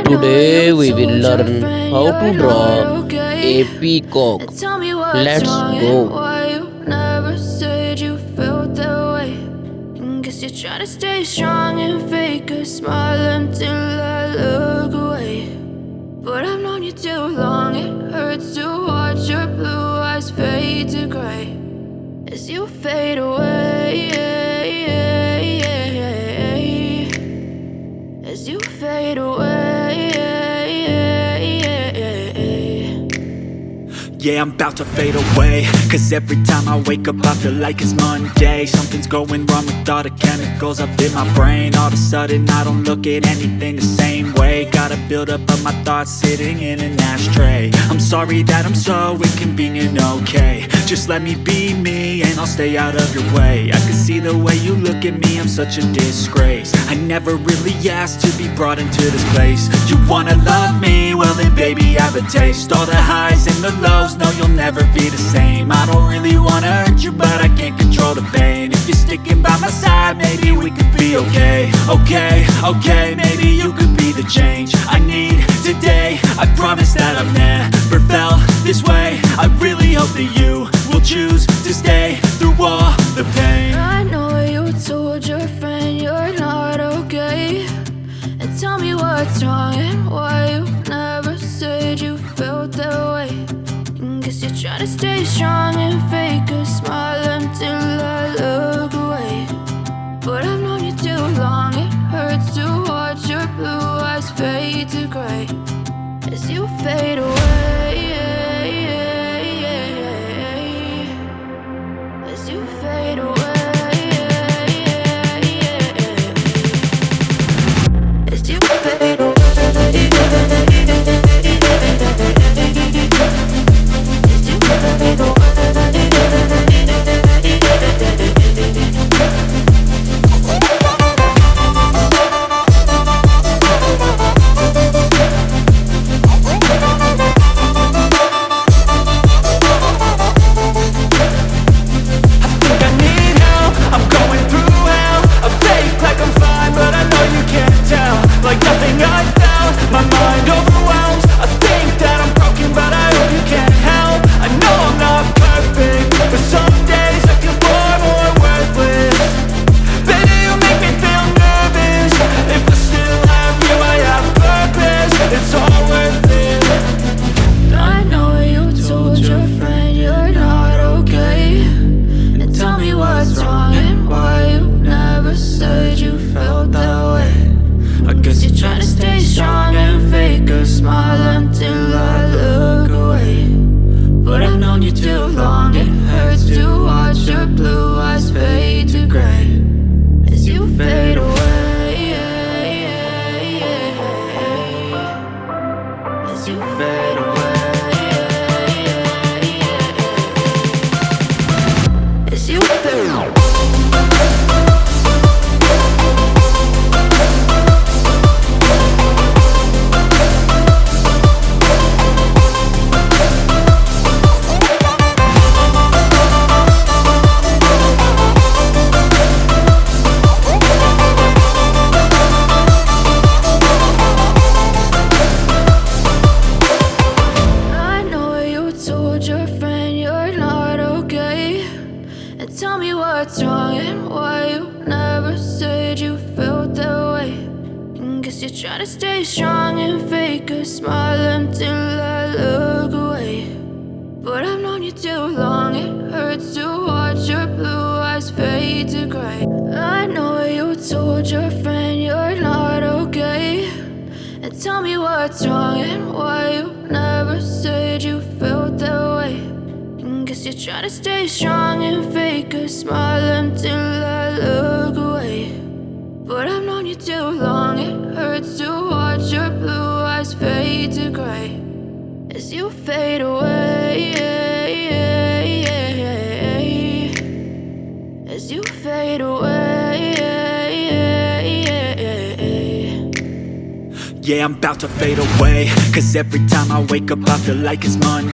Today we will learn how to draw a peacock. Let's go. Never said you felt that way. Guess you're trying to stay strong and fake a smile until I look away. But I've known you too long, it hurts to watch your blue eyes fade to gray as you fade away. As you fade away. Yeah, I'm about to fade away, cause every time I wake up I feel like it's Monday. Something's going wrong with all the chemicals up in my brain. All of a sudden I don't look at anything the same way. Gotta build up of my thoughts sitting in an ashtray. I'm sorry that I'm so inconvenient, okay. Just let me be me and I'll stay out of your way. I can see the way you look at me, I'm such a disgrace. I never really asked to be brought into this place. You wanna love me? Well then baby have a taste. All the highs and the lows, no, you'll never be the same. I don't really wanna hurt you, but I can't control the pain. If you're sticking by my side, maybe we could be okay. Okay, maybe you could be the change I need today. I promise that I've never felt this way. I really hope that you will choose to stay through all the pain. I know you told your friend you're not okay, and tell me what's wrong and why you never said you felt that way. Guess you're trying to stay strong and fake a smile until I look away. But I've known you too long, it hurts to watch your blue eyes fade to gray as you fade away. As you fade away. As you fade away. Tell me what's wrong and why you never said you felt that way. Guess you're trying to stay strong and fake a smile until I look away. But I've known you too long, it hurts to watch your blue eyes fade to gray. I know you told your friend you're not okay, and tell me what's wrong and why you never said you felt that way. Guess you're trying to stay strong and fake a smile until I look away. But I've known you too long, it hurts to watch your blue eyes fade to gray as you fade away. As you fade away. Yeah, I'm about to fade away, cause every time I wake up I feel like it's Monday.